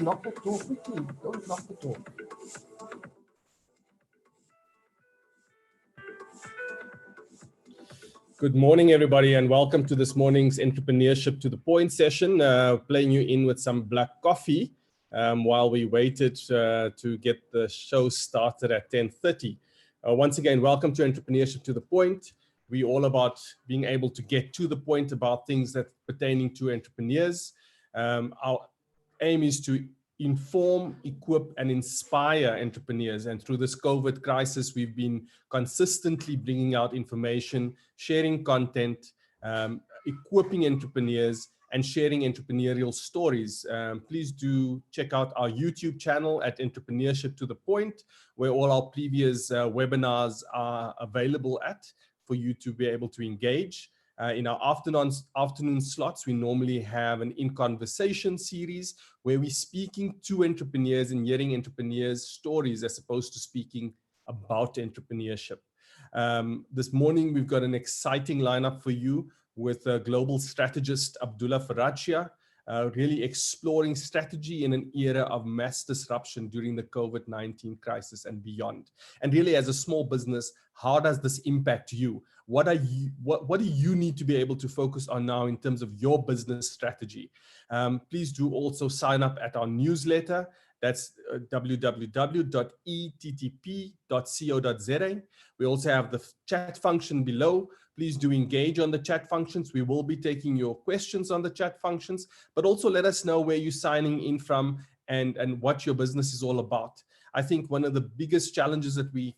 knock the door quickly. Don't knock the door. Good morning, everybody, and welcome to this morning's Entrepreneurship to the Point session, playing you in with some black coffee while we waited to get the show started at 10:30. Once again, welcome to Entrepreneurship to the Point. We're all about being able to get to the point about things that pertaining to entrepreneurs. Our aim is to inform, equip, and inspire entrepreneurs. And through this COVID crisis, we've been consistently bringing out information, sharing content, equipping entrepreneurs, and sharing entrepreneurial stories. Please do check out our YouTube channel at Entrepreneurship to the Point, where all our previous webinars are available at for you to be able to engage. In our afternoon slots, we normally have an In Conversation series where we're speaking to entrepreneurs and hearing entrepreneurs' stories as opposed to speaking about entrepreneurship. This morning, we've got an exciting lineup for you with global strategist Abdullah Farachia, really exploring strategy in an era of mass disruption during the COVID-19 crisis and beyond. And really, as a small business, how does this impact you? What do you need to be able to focus on now in terms of your business strategy? Please do also sign up at our newsletter. That's www.ettp.co.za. We also have the chat function below. Please do engage on the chat functions. We will be taking your questions on the chat functions, but also let us know where you're signing in from and what your business is all about. I think one of the biggest challenges that we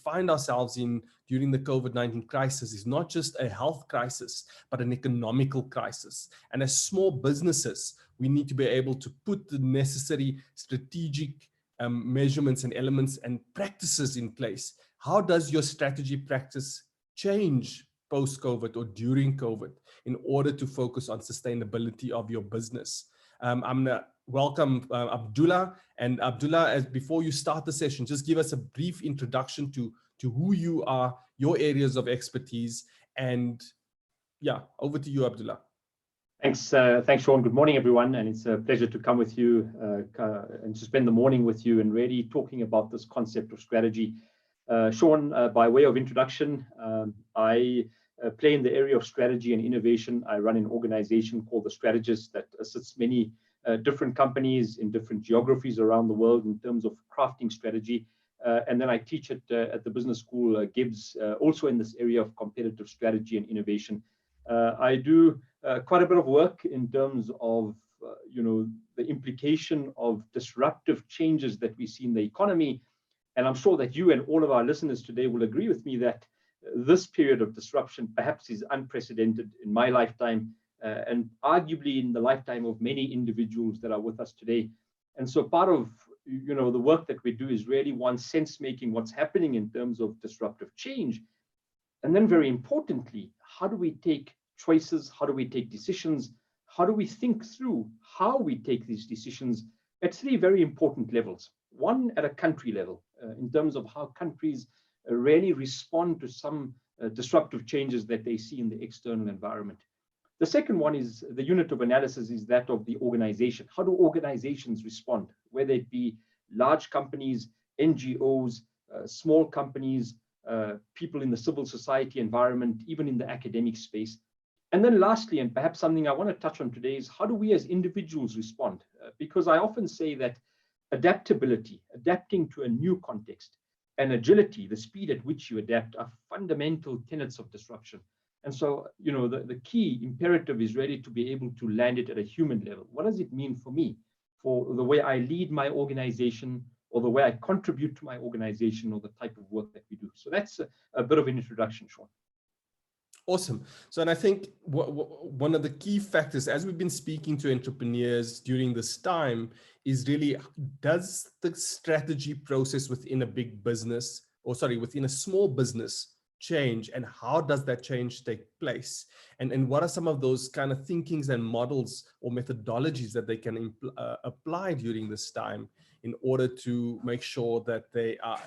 find ourselves in during the COVID-19 crisis is not just a health crisis, but an economical crisis. And as small businesses, we need to be able to put the necessary strategic measurements and elements and practices in place. How does your strategy practice change post-COVID or during COVID in order to focus on sustainability of your business? I'm going to welcome Abdullah. And Abdullah, before you start the session, just give us a brief introduction to who you are, your areas of expertise, and yeah, over to you, Abdullah. Thanks, Sean. Good morning, everyone, and it's a pleasure to come with you and to spend the morning with you and really talking about this concept of strategy. Sean, by way of introduction, I play in the area of strategy and innovation. I run an organization called The Strategist that assists many different companies in different geographies around the world in terms of crafting strategy. And then I teach at the business school, Gibbs, also in this area of competitive strategy and innovation. I do quite a bit of work in terms of, the implication of disruptive changes that we see in the economy. And I'm sure that you and all of our listeners today will agree with me that this period of disruption perhaps is unprecedented in my lifetime and arguably in the lifetime of many individuals that are with us today. And so part of the work that we do is really one sense making what's happening in terms of disruptive change. And then very importantly, how do we take choices? How do we take decisions? How do we think through how we take these decisions at three very important levels? One, at a country level, in terms of how countries really respond to some disruptive changes that they see in the external environment. The second one is the unit of analysis is that of the organization. How do organizations respond, whether it be large companies, NGOs, small companies, people in the civil society environment, even in the academic space. And then lastly, and perhaps something I want to touch on today, is how do we as individuals respond? Because I often say that adaptability, adapting to a new context, and agility, the speed at which you adapt, are fundamental tenets of disruption. And so, the key imperative is really to be able to land it at a human level. What does it mean for me, for the way I lead my organization, or the way I contribute to my organization, or the type of work that we do? So that's a bit of an introduction, Sean. Awesome. So, and I think one of the key factors, as we've been speaking to entrepreneurs during this time, is really, does the strategy process within a big business, within a small business change, and how does that change take place? And what are some of those kind of thinkings and models or methodologies that they can apply during this time in order to make sure that they are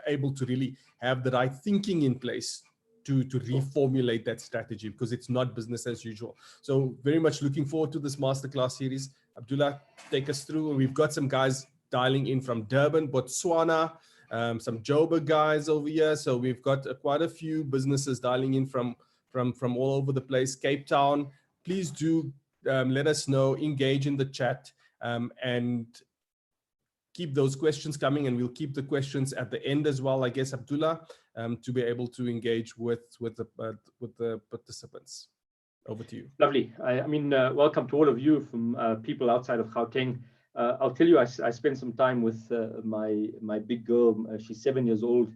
able to really have the right thinking in place to reformulate that strategy, because it's not business as usual. So very much looking forward to this masterclass series. Abdullah, take us through. We've got some guys dialing in from Durban, Botswana, some Joburg guys over here. So we've got quite a few businesses dialing in from all over the place. Cape Town, please do let us know, engage in the chat, and keep those questions coming, and we'll keep the questions at the end as well, I guess, Abdullah, to be able to engage with the participants. Over to you. Lovely. I mean, welcome to all of you from people outside of Gauteng. I'll tell you, I spent some time with my big girl. She's 7 years old.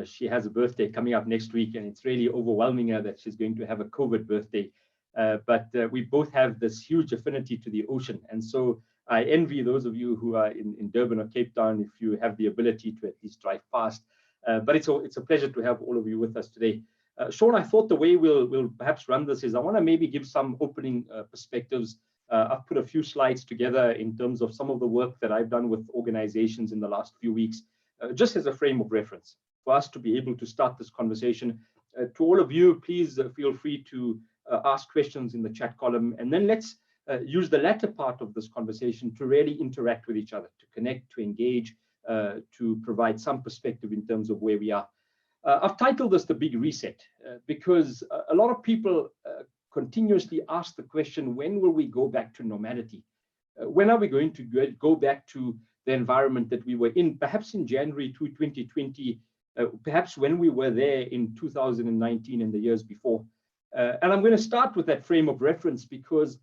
She has a birthday coming up next week, and it's really overwhelming her that she's going to have a COVID birthday. But we both have this huge affinity to the ocean. And so I envy those of you who are in Durban or Cape Town if you have the ability to at least drive past. But it's a pleasure to have all of you with us today. Sean, I thought the way we'll perhaps run this is I want to maybe give some opening perspectives. I've put a few slides together in terms of some of the work that I've done with organizations in the last few weeks, just as a frame of reference for us to be able to start this conversation. To all of you, please feel free to ask questions in the chat column, and then let's use the latter part of this conversation to really interact with each other, to connect, to engage, to provide some perspective in terms of where we are. I've titled this The Big Reset because a lot of people continuously ask the question, when will we go back to normality? When are we going to go back to the environment that we were in, perhaps in January 2020, perhaps when we were there in 2019 and the years before? And I'm going to start with that frame of reference because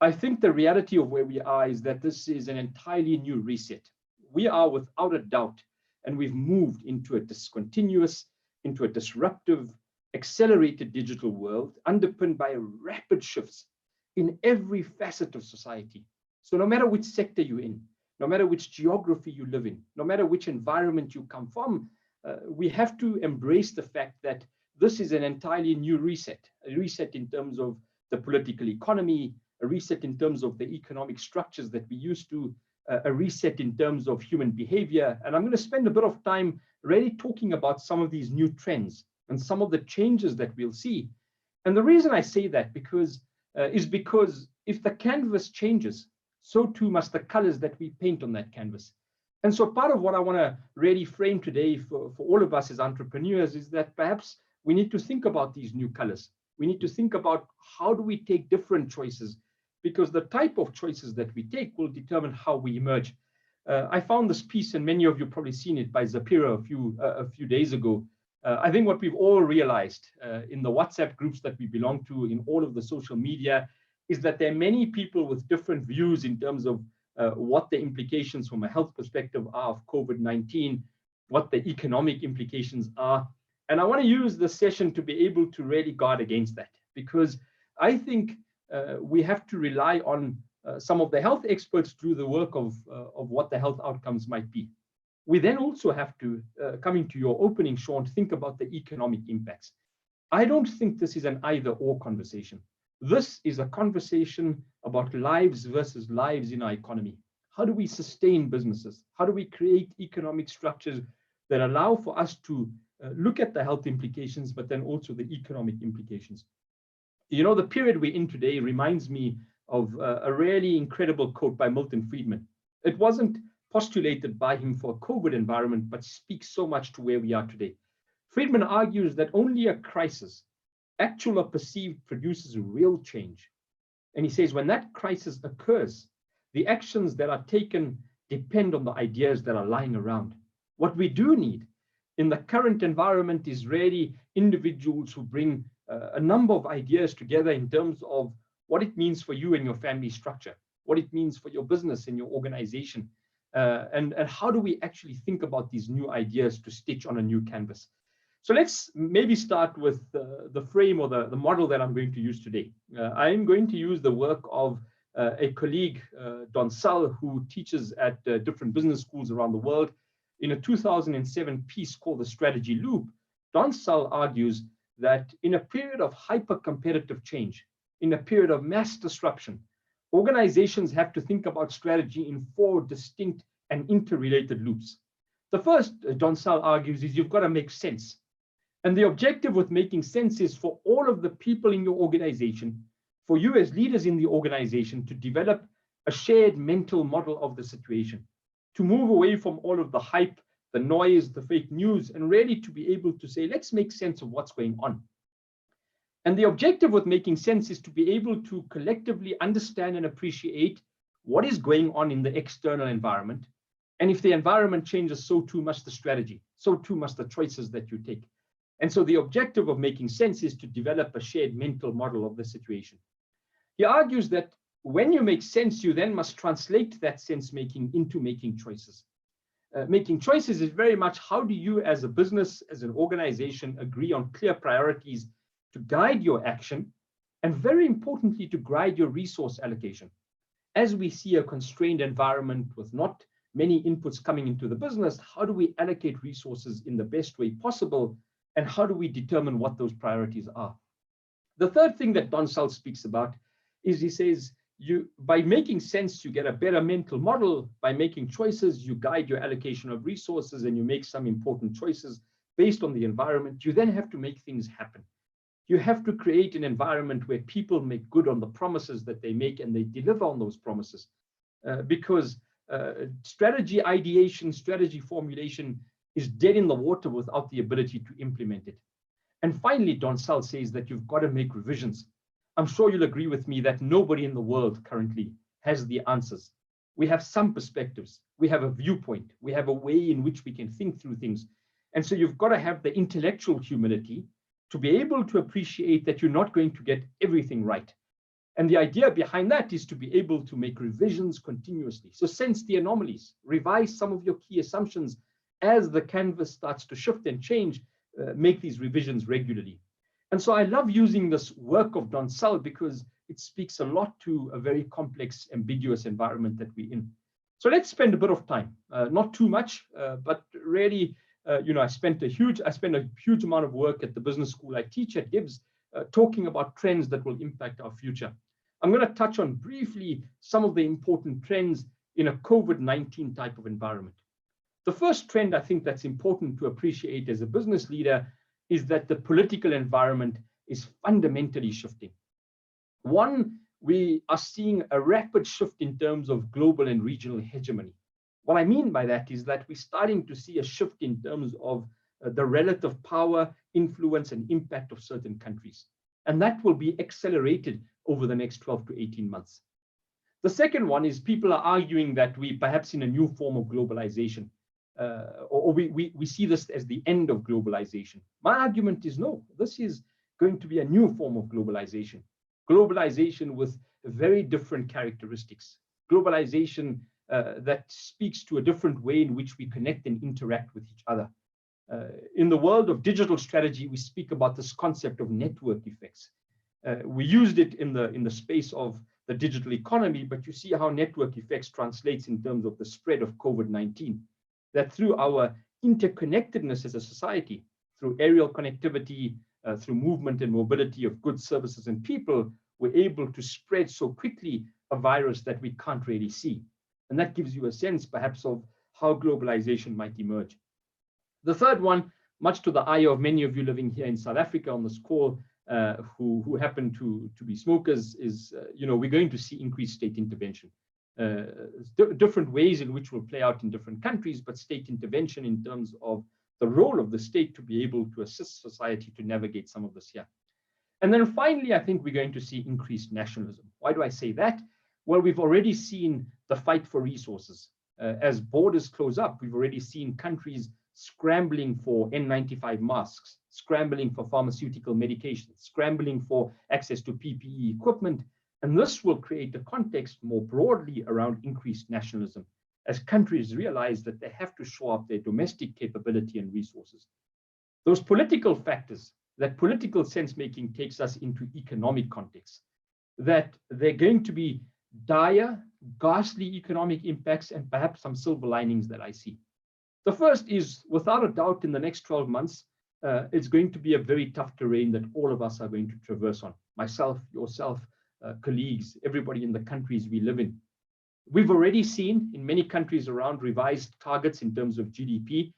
I think the reality of where we are is that this is an entirely new reset. We are without a doubt, and we've moved into a discontinuous, into a disruptive, accelerated digital world underpinned by rapid shifts in every facet of society. So no matter which sector you're in, no matter which geography you live in, no matter which environment you come from, we have to embrace the fact that this is an entirely new reset, a reset in terms of the political economy, a reset in terms of the economic structures that we used to, a reset in terms of human behavior. And I'm going to spend a bit of time really talking about some of these new trends and some of the changes that we'll see. And the reason I say that is because if the canvas changes, so too must the colors that we paint on that canvas. And so part of what I want to really frame today for all of us as entrepreneurs is that perhaps we need to think about these new colors. We need to think about how do we take different choices, because the type of choices that we take will determine how we emerge. I found this piece, and many of you probably seen it, by Zapira a few days ago. I think what we've all realized in the WhatsApp groups that we belong to, in all of the social media, is that there are many people with different views in terms of what the implications from a health perspective are of COVID-19, what the economic implications are. And I want to use this session to be able to really guard against that, because I think we have to rely on some of the health experts to do the work of what the health outcomes might be. We then also have to, coming to your opening, Sean, think about the economic impacts. I don't think this is an either-or conversation. This is a conversation about lives versus lives in our economy. How do we sustain businesses? How do we create economic structures that allow for us to look at the health implications, but then also the economic implications? You know, the period we're in today reminds me of a really incredible quote by Milton Friedman. It wasn't postulated by him for a COVID environment, but speaks so much to where we are today. Friedman argues that only a crisis, actual or perceived, produces real change. And he says when that crisis occurs, the actions that are taken depend on the ideas that are lying around. What we do need in the current environment is really individuals who bring a number of ideas together in terms of what it means for you and your family structure, what it means for your business and your organization, and how do we actually think about these new ideas to stitch on a new canvas. So let's maybe start with the frame or the model that I'm going to use today. I'm going to use the work of a colleague, Don Sull, who teaches at different business schools around the world. In a 2007 piece called The Strategy Loop, Don Sull argues that in a period of hyper-competitive change, in a period of mass disruption, organizations have to think about strategy in 4 distinct and interrelated loops. The first, Don Sull argues, is you've got to make sense. And the objective with making sense is for all of the people in your organization, for you as leaders in the organization, to develop a shared mental model of the situation, to move away from all of the hype, the noise, the fake news, and really to be able to say, let's make sense of what's going on. And the objective with making sense is to be able to collectively understand and appreciate what is going on in the external environment. And if the environment changes, so too must the strategy, so too must the choices that you take. And so the objective of making sense is to develop a shared mental model of the situation. He argues that when you make sense, you then must translate that sense making into making choices. Making choices is very much how do you as a business, as an organization, agree on clear priorities to guide your action, and very importantly, to guide your resource allocation. As we see a constrained environment with not many inputs coming into the business, how do we allocate resources in the best way possible, and how do we determine what those priorities are? The third thing that Don Sall speaks about is he says, by making sense, you get a better mental model. By making choices, you guide your allocation of resources and you make some important choices based on the environment. You then have to make things happen. You have to create an environment where people make good on the promises that they make and they deliver on those promises. Because strategy ideation, strategy formulation is dead in the water without the ability to implement it. And finally, Don Sall says that you've got to make revisions. I'm sure you'll agree with me that nobody in the world currently has the answers. We have some perspectives. We have a viewpoint. We have a way in which we can think through things. And so you've got to have the intellectual humility to be able to appreciate that you're not going to get everything right. And the idea behind that is to be able to make revisions continuously. So sense the anomalies, revise some of your key assumptions as the canvas starts to shift and change, make these revisions regularly. And so I love using this work of Don Sall because it speaks a lot to a very complex, ambiguous environment that we're in. So let's spend a bit of time, not too much, but really, I spent a huge amount of work at the business school I teach at Gibbs, talking about trends that will impact our future. I'm going to touch on briefly some of the important trends in a COVID-19 type of environment. The first trend I think that's important to appreciate as a business leader is that the political environment is fundamentally shifting. One, we are seeing a rapid shift in terms of global and regional hegemony. What I mean by that is that we're starting to see a shift in terms of the relative power, influence, and impact of certain countries. And that will be accelerated over the next 12 to 18 months. The second one is people are arguing that we perhaps in a new form of globalization, or we see this as the end of globalization. My argument is no, this is going to be a new form of globalization. Globalization with very different characteristics. Globalization that speaks to a different way in which we connect and interact with each other. In the world of digital strategy, we speak about this concept of network effects. We used it in the space of the digital economy, but you see how network effects translates in terms of the spread of COVID-19. That through our interconnectedness as a society, through aerial connectivity, through movement and mobility of goods, services, and people, we're able to spread so quickly a virus that we can't really see. And that gives you a sense, perhaps, of how globalization might emerge. The third one, much to the eye of many of you living here in South Africa on this call, who happen to be smokers, is, we're going to see increased state intervention. Different ways in which will play out in different countries, but state intervention in terms of the role of the state to be able to assist society to navigate some of this here. And then finally, I think we're going to see increased nationalism. Why do I say that? Well, we've already seen the fight for resources. As borders close up, we've already seen countries scrambling for N95 masks, scrambling for pharmaceutical medications, scrambling for access to PPE equipment. And this will create a context more broadly around increased nationalism as countries realize that they have to show up their domestic capability and resources. Those political factors, that political sense-making takes us into economic context, that they're going to be dire, ghastly economic impacts and perhaps some silver linings that I see. The first is, without a doubt, in the next 12 months, it's going to be a very tough terrain that all of us are going to traverse on. Myself, yourself, colleagues, everybody in the countries we live in. We've already seen in many countries around revised targets in terms of GDP.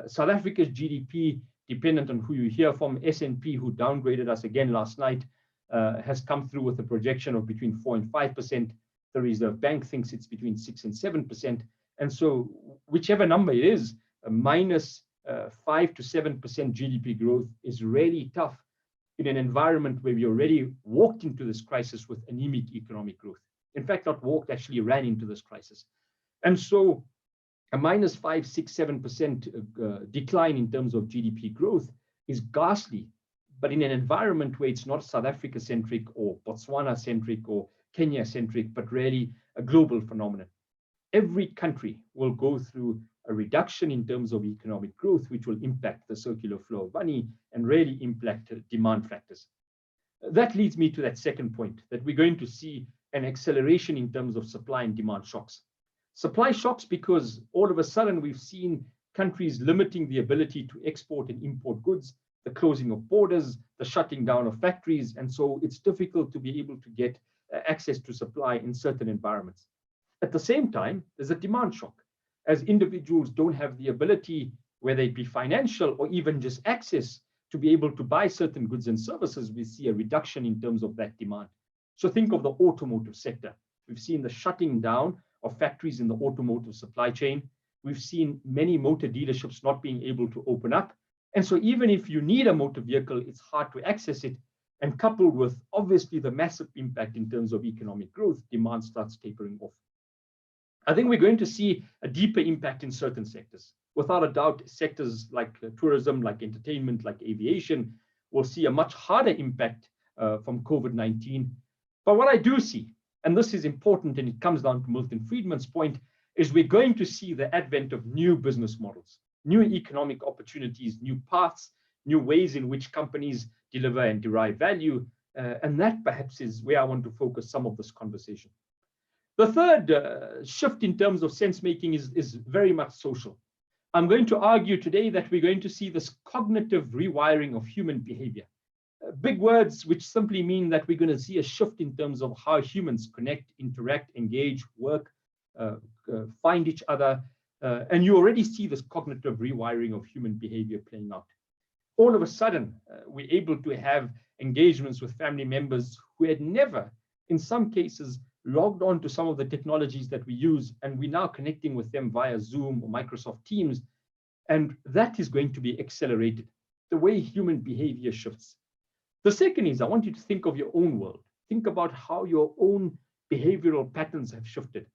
South Africa's GDP dependent on who you hear from. S&P, who downgraded us again last night, has come through with a projection of between 4 and 5%. The Reserve Bank thinks it's between 6 and 7%. And so whichever number it is, a minus 5 to 7% GDP growth is really tough in an environment where we already walked into this crisis with anemic economic growth. In fact, not walked, actually ran into this crisis. And so a minus 5, 6, 7% decline in terms of GDP growth is ghastly. But in an environment where it's not South Africa-centric or Botswana-centric or Kenya-centric, but really a global phenomenon. Every country will go through a reduction in terms of economic growth, which will impact the circular flow of money and really impact demand factors. That leads me to that second point, that we're going to see an acceleration in terms of supply and demand shocks. Supply shocks because all of a sudden we've seen countries limiting the ability to export and import goods, the closing of borders, the shutting down of factories, and so it's difficult to be able to get access to supply in certain environments. At the same time, there's a demand shock, as individuals don't have the ability, whether it be financial or even just access, to be able to buy certain goods and services. We see a reduction in terms of that demand. So think of the automotive sector. We've seen the shutting down of factories in the automotive supply chain. We've seen many motor dealerships not being able to open up. And so even if you need a motor vehicle, it's hard to access it. And coupled with obviously the massive impact in terms of economic growth, demand starts tapering off. I think we're going to see a deeper impact in certain sectors. Without a doubt, sectors like tourism, like entertainment, like aviation, will see a much harder impact from COVID-19. But what I do see, and this is important, and it comes down to Milton Friedman's point, is we're going to see the advent of new business models, new economic opportunities, new paths, new ways in which companies deliver and derive value. And that perhaps is where I want to focus some of this conversation. The third shift in terms of sense making is very much social. I'm going to argue today that we're going to see this cognitive rewiring of human behavior. Big words which simply mean that we're going to see a shift in terms of how humans connect, interact, engage, work, find each other. And you already see this cognitive rewiring of human behavior playing out. All of a sudden, we're able to have engagements with family members who had never, in some cases, logged on to some of the technologies that we use, and we're now connecting with them via Zoom or Microsoft Teams. And that is going to be accelerated, the way human behavior shifts. The second is, I want you to think of your own world. Think about how your own behavioral patterns have shifted,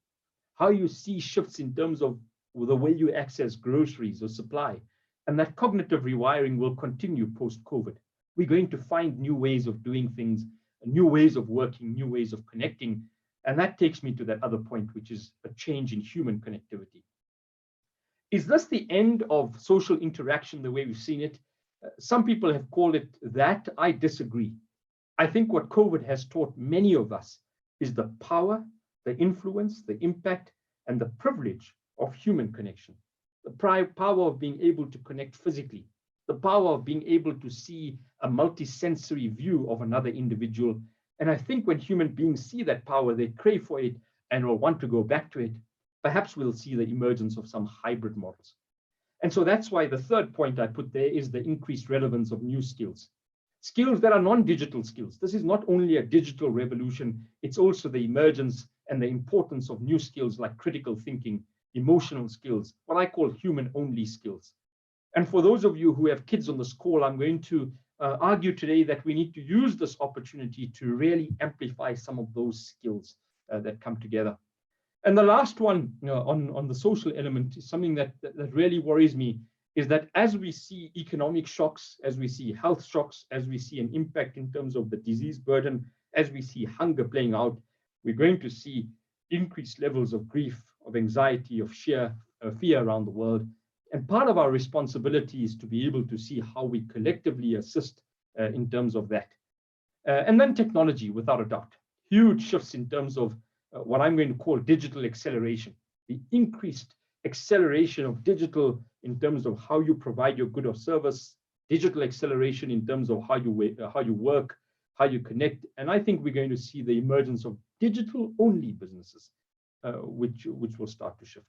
how you see shifts in terms of the way you access groceries or supply. And that cognitive rewiring will continue post-COVID. We're going to find new ways of doing things, new ways of working, new ways of connecting. And that takes me to that other point, which is a change in human connectivity. Is this the end of social interaction the way we've seen it? Some people have called it that. I disagree. I think what COVID has taught many of us is the power, the influence, the impact, and the privilege of human connection. The power of being able to connect physically, the power of being able to see a multi-sensory view of another individual. And I think when human beings see that power, they crave for it and will want to go back to it. Perhaps we'll see the emergence of some hybrid models. And so that's why the third point I put there is the increased relevance of new skills. Skills that are non-digital skills. This is not only a digital revolution, it's also the emergence and the importance of new skills like critical thinking, emotional skills, what I call human-only skills. And for those of you who have kids on this call, I'm going to argue today that we need to use this opportunity to really amplify some of those skills that come together. And the last one on the social element is something that really worries me, is that as we see economic shocks, as we see health shocks, as we see an impact in terms of the disease burden, as we see hunger playing out, we're going to see increased levels of grief, of anxiety, of sheer fear around the world. And part of our responsibility is to be able to see how we collectively assist in terms of that. And then technology, without a doubt, huge shifts in terms of what I'm going to call digital acceleration, the increased acceleration of digital in terms of how you provide your good or service, digital acceleration in terms of how you work, how you connect. And I think we're going to see the emergence of digital-only businesses, which will start to shift.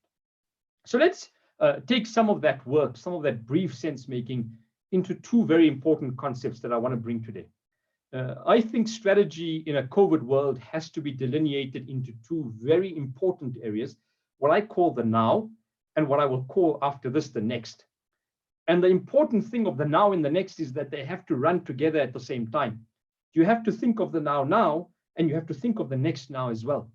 So let's take some of that work, some of that brief sense making, into two very important concepts that I want to bring today. I think strategy in a COVID world has to be delineated into two very important areas, what I call the now and what I will call after this the next. And the important thing of the now and the next is that they have to run together at the same time. You have to think of the now, and you have to think of the next now as well.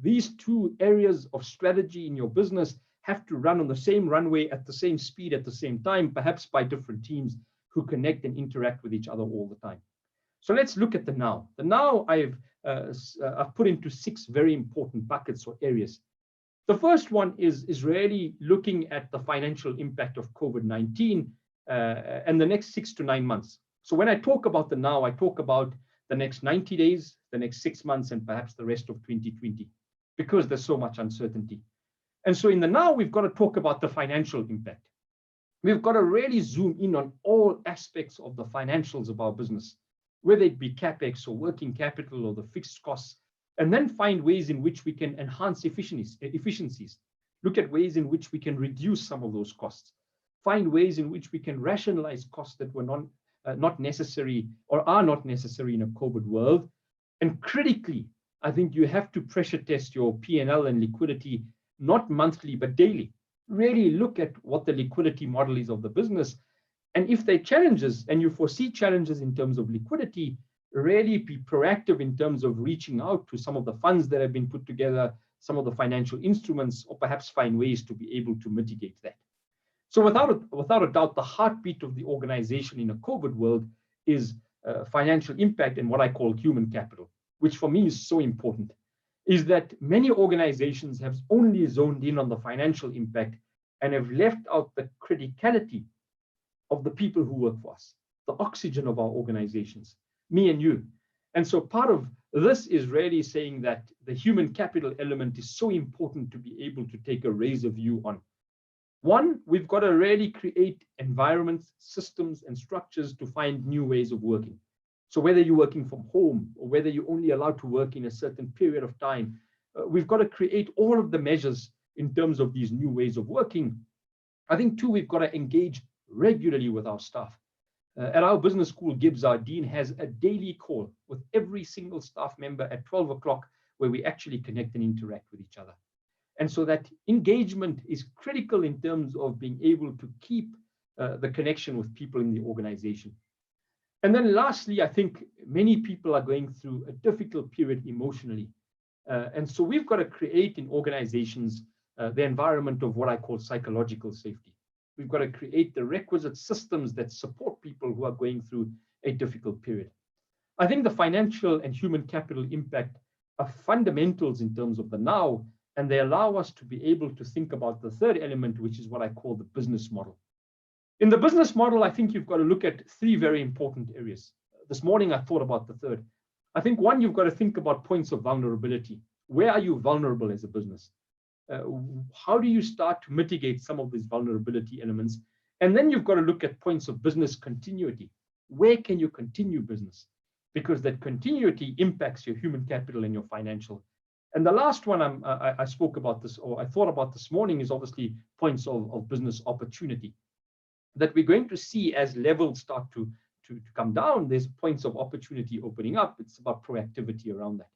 These two areas of strategy in your business have to run on the same runway at the same speed at the same time, perhaps by different teams who connect and interact with each other all the time. So let's look at the now. The now I've put into 6 very important buckets or areas. The first one is really looking at the financial impact of COVID-19 and the next 6 to 9 months. So when I talk about the now, I talk about the next 90 days, the next 6 months, and perhaps the rest of 2020, because there's so much uncertainty. And so in the now, we've got to talk about the financial impact. We've got to really zoom in on all aspects of the financials of our business, whether it be CapEx or working capital or the fixed costs, and then find ways in which we can enhance efficiencies. Look at ways in which we can reduce some of those costs. Find ways in which we can rationalize costs that were not necessary or are not necessary in a COVID world. And critically, I think you have to pressure test your P&L and liquidity, not monthly, but daily. Really look at what the liquidity model is of the business. And if there are challenges and you foresee challenges in terms of liquidity, really be proactive in terms of reaching out to some of the funds that have been put together, some of the financial instruments, or perhaps find ways to be able to mitigate that. So without a doubt, the heartbeat of the organization in a COVID world is financial impact and what I call human capital, which for me is so important, is that many organizations have only zoned in on the financial impact and have left out the criticality of the people who work for us, the oxygen of our organizations, me and you. And so part of this is really saying that the human capital element is so important to be able to take a razor view on. One, we've got to really create environments, systems, and structures to find new ways of working. So whether you're working from home or whether you're only allowed to work in a certain period of time, we've got to create all of the measures in terms of these new ways of working. I think too, we've got to engage regularly with our staff. At our business school, Gibbs, our dean, has a daily call with every single staff member at 12 o'clock where we actually connect and interact with each other. And so that engagement is critical in terms of being able to keep the connection with people in the organization. And then lastly, I think many people are going through a difficult period emotionally. And so we've got to create in organizations the environment of what I call psychological safety. We've got to create the requisite systems that support people who are going through a difficult period. I think the financial and human capital impact are fundamentals in terms of the now, and they allow us to be able to think about the third element, which is what I call the business model. In the business model, I think you've got to look at 3 very important areas. This morning, I thought about the third. I think one, you've got to think about points of vulnerability. Where are you vulnerable as a business? How do you start to mitigate some of these vulnerability elements? And then you've got to look at points of business continuity. Where can you continue business? Because that continuity impacts your human capital and your financial. And the last one I spoke about this, or I thought about this morning, is obviously points of business opportunity. That we're going to see as levels start to come down, there's points of opportunity opening up. It's about proactivity around that.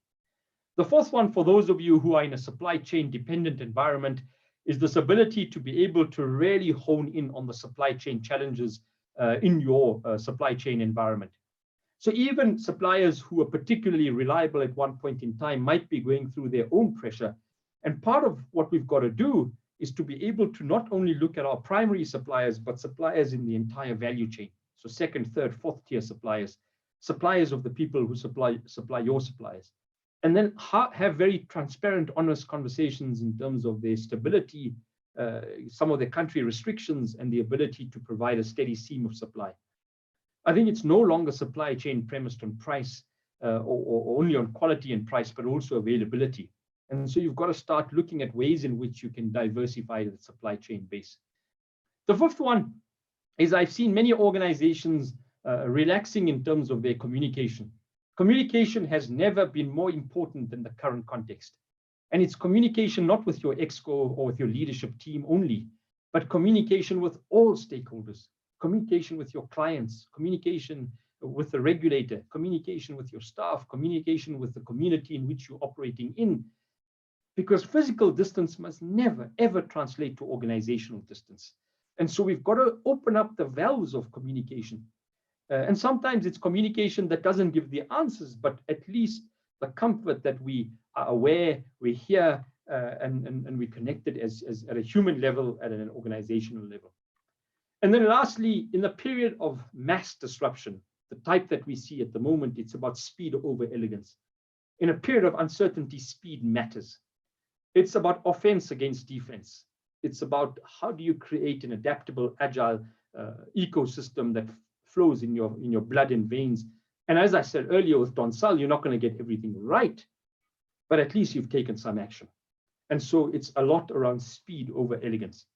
The fourth one, for those of you who are in a supply chain dependent environment, is this ability to be able to really hone in on the supply chain challenges in your supply chain environment. So even suppliers who are particularly reliable at one point in time might be going through their own pressure. And part of what we've got to do is to be able to not only look at our primary suppliers, but suppliers in the entire value chain. So second, third, fourth tier suppliers, suppliers of the people who supply your suppliers. And then have very transparent, honest conversations in terms of their stability, some of their country restrictions, and the ability to provide a steady stream of supply. I think it's no longer supply chain premised on price or only on quality and price, but also availability. And so you've got to start looking at ways in which you can diversify the supply chain base. The fifth one is I've seen many organizations relaxing in terms of their communication. Communication has never been more important than the current context. And it's communication not with your exco or with your leadership team only, but communication with all stakeholders, communication with your clients, communication with the regulator, communication with your staff, communication with the community in which you're operating in, because physical distance must never, ever translate to organizational distance. And so we've got to open up the valves of communication. And sometimes it's communication that doesn't give the answers, but at least the comfort that we are aware, we're here, and we're connected as at a human level, at an organizational level. And then lastly, in the period of mass disruption, the type that we see at the moment, it's about speed over elegance. In a period of uncertainty, speed matters. It's about offense against defense. It's about how do you create an adaptable, agile ecosystem that flows in your blood and veins. And as I said earlier with Don Sal, you're not going to get everything right, but at least you've taken some action. And so it's a lot around speed over elegance.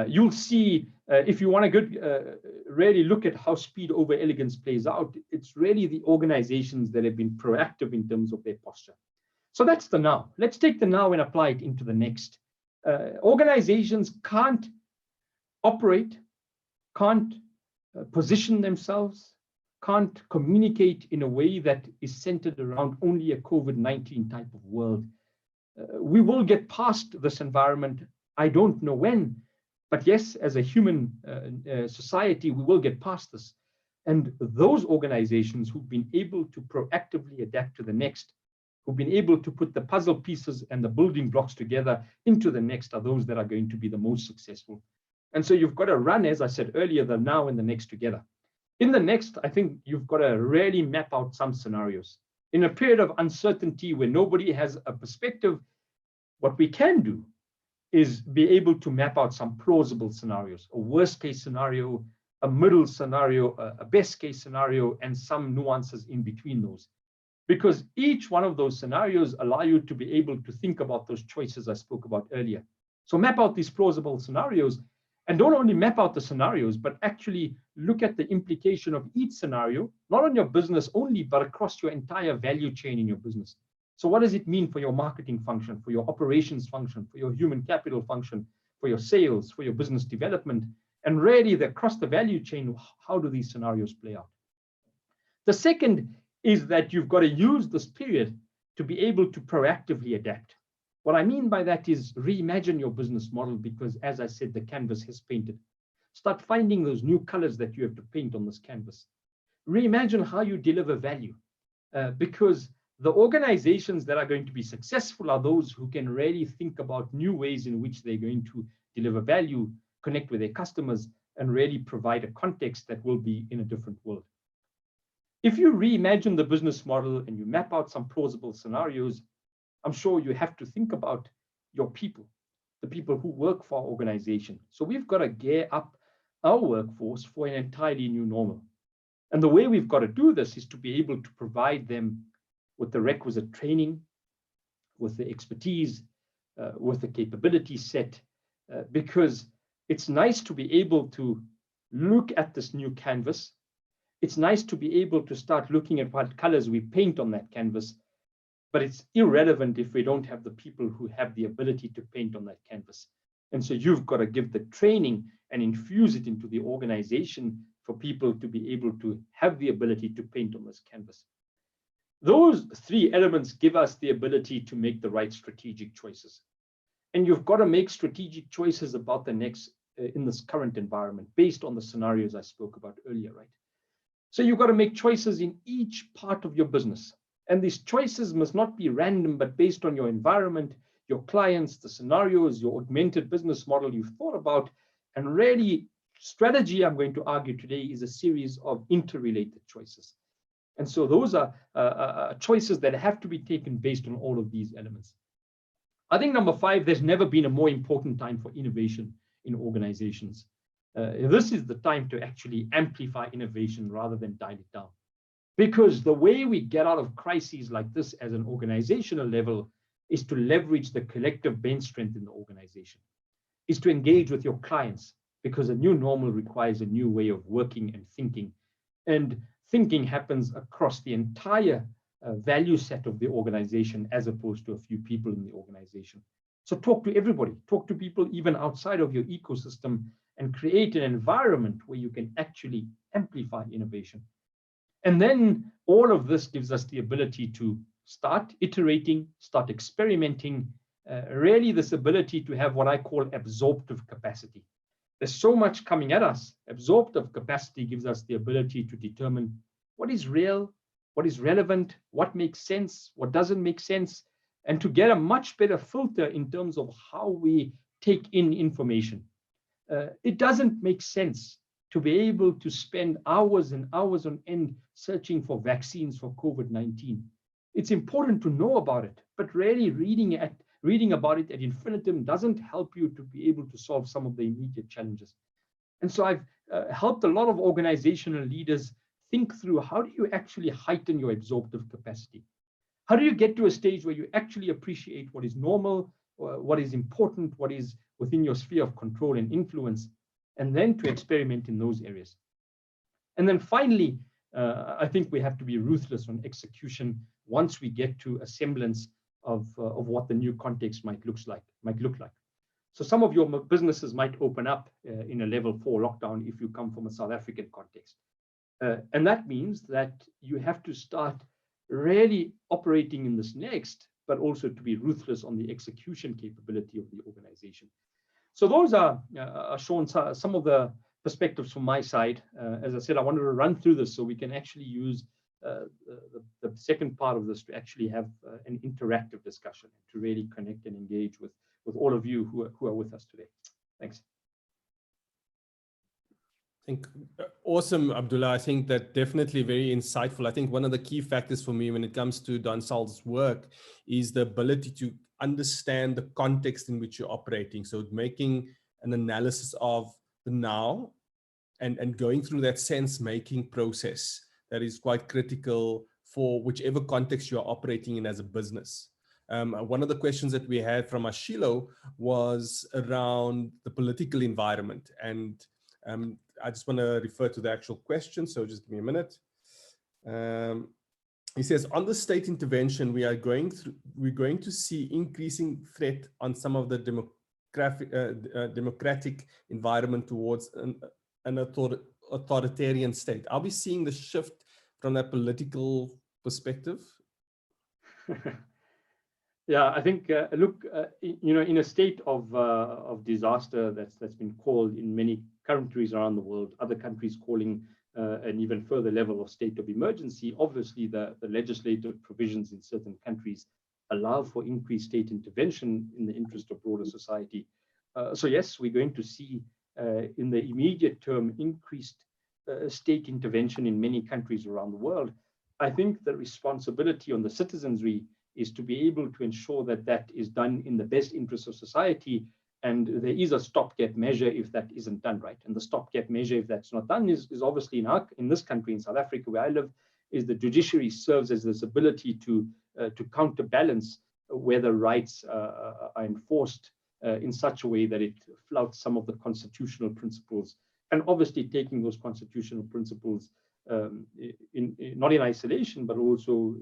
You'll see, if you want to really look at how speed over elegance plays out, it's really the organizations that have been proactive in terms of their posture. So that's the now. Let's take the now and apply it into the next. Organizations can't operate, can't position themselves, can't communicate in a way that is centered around only a COVID-19 type of world. We will get past this environment. I don't know when, but yes, as a human society, we will get past this. And those organizations who've been able to proactively adapt to the next, who've been able to put the puzzle pieces and the building blocks together into the next, are those that are going to be the most successful. And so you've got to run, as I said earlier, the now and the next together. In the next, I think you've got to really map out some scenarios. In a period of uncertainty where nobody has a perspective, what we can do is be able to map out some plausible scenarios, a worst case scenario, a middle scenario, a best case scenario, and some nuances in between those. Because each one of those scenarios allow you to be able to think about those choices I spoke about earlier. So map out these plausible scenarios, and don't only map out the scenarios, but actually look at the implication of each scenario, not on your business only, but across your entire value chain in your business. So what does it mean for your marketing function, for your operations function, for your human capital function, for your sales, for your business development, and really across the value chain, how do these scenarios play out? The second is that you've got to use this period to be able to proactively adapt. What I mean by that is reimagine your business model, because as I said, the canvas has painted. Start finding those new colors that you have to paint on this canvas. Reimagine how you deliver value, because the organizations that are going to be successful are those who can really think about new ways in which they're going to deliver value, connect with their customers, and really provide a context that will be in a different world. If you reimagine the business model and you map out some plausible scenarios, I'm sure you have to think about your people, the people who work for our organization. So we've got to gear up our workforce for an entirely new normal. And the way we've got to do this is to be able to provide them with the requisite training, with the expertise, with the capability set, because it's nice to be able to look at this new canvas. It's nice to be able to start looking at what colors we paint on that canvas, but it's irrelevant if we don't have the people who have the ability to paint on that canvas. And so you've got to give the training and infuse it into the organization for people to be able to have the ability to paint on this canvas. Those three elements give us the ability to make the right strategic choices. And you've got to make strategic choices about the next in this current environment based on the scenarios I spoke about earlier, right? So you've got to make choices in each part of your business. And these choices must not be random, but based on your environment, your clients, the scenarios, your augmented business model you've thought about. And really, strategy, I'm going to argue today, is a series of interrelated choices. And so those are choices that have to be taken based on all of these elements. I think number 5, there's never been a more important time for innovation in organizations. This is the time to actually amplify innovation rather than dial it down. Because the way we get out of crises like this as an organizational level is to leverage the collective bench strength in the organization, is to engage with your clients, because a new normal requires a new way of working and thinking. And thinking happens across the entire value set of the organization as opposed to a few people in the organization. So talk to everybody, talk to people even outside of your ecosystem, and create an environment where you can actually amplify innovation. And then all of this gives us the ability to start iterating, start experimenting, really this ability to have what I call absorptive capacity. There's so much coming at us. Absorptive capacity gives us the ability to determine what is real, what is relevant, what makes sense, what doesn't make sense, and to get a much better filter in terms of how we take in information. It doesn't make sense to be able to spend hours and hours on end searching for vaccines for COVID-19. It's important to know about it, but really reading about it ad infinitum doesn't help you to be able to solve some of the immediate challenges. And so I've helped a lot of organizational leaders think through, how do you actually heighten your absorptive capacity? How do you get to a stage where you actually appreciate what is normal, what is important, what is within your sphere of control and influence, and then to experiment in those areas. And then finally, I think we have to be ruthless on execution once we get to a semblance of what the new context might look like. So some of your businesses might open up in a level 4 lockdown if you come from a South African context. And that means that you have to start really operating in this next, but also to be ruthless on the execution capability of the organization. So those are, Sean, some of the perspectives from my side. As I said, I wanted to run through this so we can actually use the second part of this to actually have an interactive discussion, to really connect and engage with all of you who are with us today. Thanks. I think awesome, Abdullah. I think that definitely very insightful. I think one of the key factors for me when it comes to Dansal's work is the ability to understand the context in which you're operating. So making an analysis of the now and going through that sense-making process that is quite critical for whichever context you're operating in as a business. One of the questions that we had from Ashilo was around the political environment, and I just want to refer to the actual question, so just give me a minute. He says, on the state intervention, we're going to see increasing threat on some of the democratic environment towards an authoritarian state. Are we seeing the shift from that political perspective? Yeah, I think, look, in a state of disaster that's been called in many countries around the world, other countries calling an even further level of state of emergency, obviously the legislative provisions in certain countries allow for increased state intervention in the interest of broader society. So yes, we're going to see in the immediate term increased state intervention in many countries around the world. I think the responsibility on the citizenry is to be able to ensure that that is done in the best interest of society, and there is a stopgap measure if that isn't done right. And the stopgap measure, if that's not done, is obviously in this country, in South Africa, where I live, is the judiciary serves as this ability to counterbalance whether rights are enforced in such a way that it flouts some of the constitutional principles, and obviously taking those constitutional principles not in isolation, but also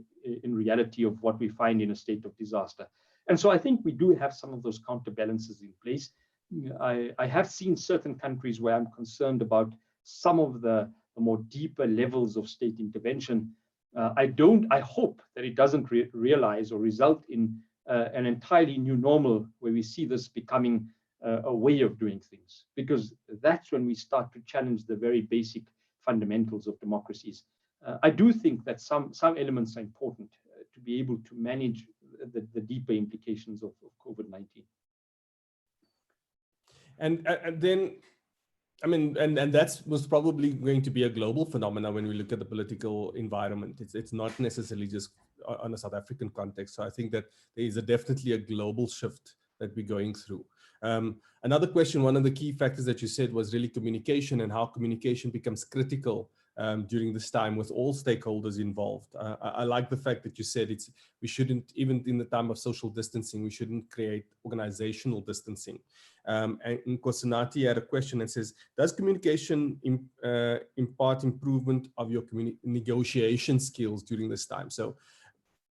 in reality of what we find in a state of disaster. And so I think we do have some of those counterbalances in place. I have seen certain countries where I'm concerned about some of the more deeper levels of state intervention. I hope that it doesn't realize or result in an entirely new normal where we see this becoming a way of doing things, because that's when we start to challenge the very basic fundamentals of democracies. I do think that some elements are important to be able to manage the deeper implications of COVID-19. And then, I mean, and that was probably going to be a global phenomenon when we look at the political environment. It's not necessarily just on a South African context. So I think that there is definitely a global shift that we're going through. Another question, one of the key factors that you said was really communication, and how communication becomes critical during this time with all stakeholders involved. I like the fact that you said we shouldn't, even in the time of social distancing, we shouldn't create organizational distancing. And Nkosinati had a question that says, does communication impart improvement of your negotiation skills during this time? So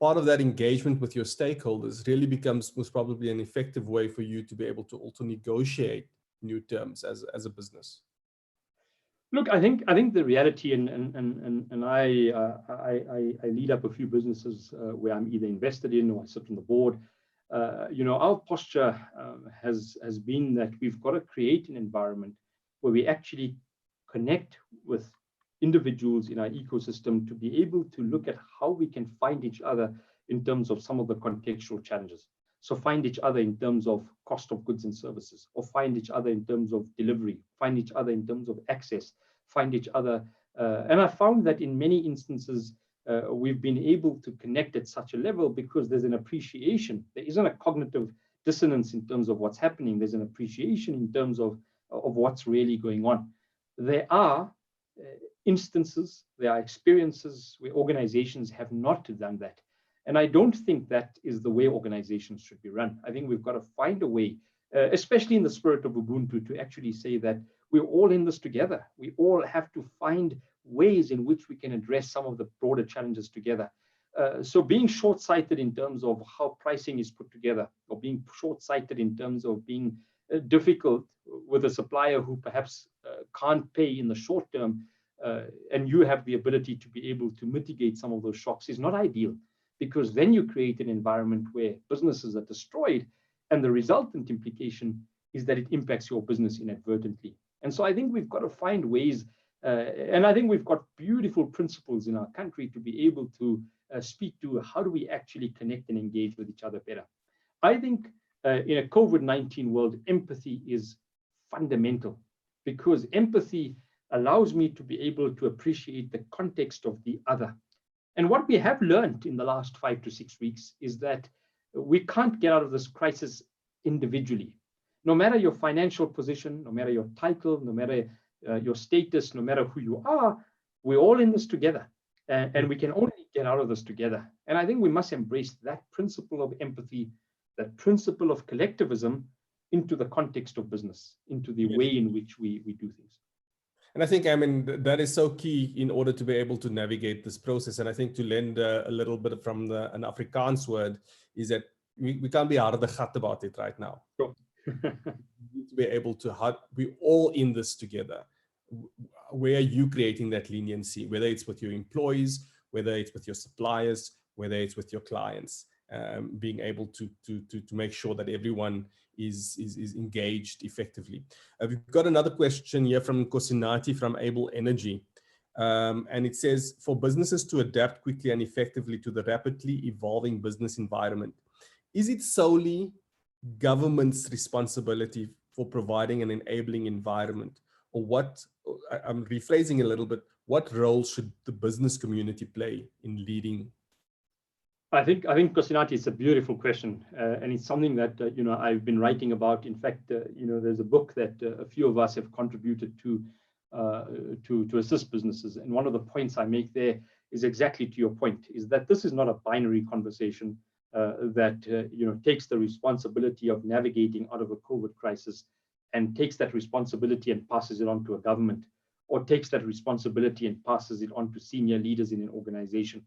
part of that engagement with your stakeholders really becomes most probably an effective way for you to be able to also negotiate new terms as a business. Look, I think the reality, and I lead up a few businesses where I'm either invested in or I sit on the board. Our posture has been that we've got to create an environment where we actually connect with individuals in our ecosystem to be able to look at how we can find each other in terms of some of the contextual challenges. So find each other in terms of cost of goods and services, or find each other in terms of delivery, find each other in terms of access, find each other. And I found that in many instances, we've been able to connect at such a level because there's an appreciation. There isn't a cognitive dissonance in terms of what's happening. There's an appreciation in terms of what's really going on. There are instances, there are experiences where organizations have not done that. And I don't think that is the way organizations should be run. I think we've got to find a way, especially in the spirit of Ubuntu, to actually say that we're all in this together. We all have to find ways in which we can address some of the broader challenges together. So being short-sighted in terms of how pricing is put together, or being short-sighted in terms of being difficult with a supplier who perhaps can't pay in the short term, and you have the ability to be able to mitigate some of those shocks, is not ideal, because then you create an environment where businesses are destroyed, and the resultant implication is that it impacts your business inadvertently. And so I think we've got to find ways, and I think we've got beautiful principles in our country to be able to speak to how do we actually connect and engage with each other better. I think in a COVID-19 world, empathy is fundamental, because empathy allows me to be able to appreciate the context of the other. And what we have learned in the last 5 to 6 weeks is that we can't get out of this crisis individually. No matter your financial position, no matter your title, no matter your status, no matter who you are, we're all in this together. And we can only get out of this together. And I think we must embrace that principle of empathy, that principle of collectivism into the context of business, into the way in which we do things. And I think, that is so key in order to be able to navigate this process. And I think to lend a little bit from an Afrikaans word is that we can't be harde gat about it right now. Sure. We need to be able to, we're all in this together. Where are you creating that leniency, whether it's with your employees, whether it's with your suppliers, whether it's with your clients, being able to make sure that everyone is engaged effectively. We've got another question here from Kosinati from Able Energy. And it says, for businesses to adapt quickly and effectively to the rapidly evolving business environment, is it solely government's responsibility for providing an enabling environment? Or what, I'm rephrasing a little bit, what role should the business community play in leading? I think Kosinati, it's a beautiful question, and it's something that I've been writing about. In fact, there's a book that a few of us have contributed to assist businesses, and one of the points I make there is exactly to your point: is that this is not a binary conversation that takes the responsibility of navigating out of a COVID crisis and takes that responsibility and passes it on to a government, or takes that responsibility and passes it on to senior leaders in an organization.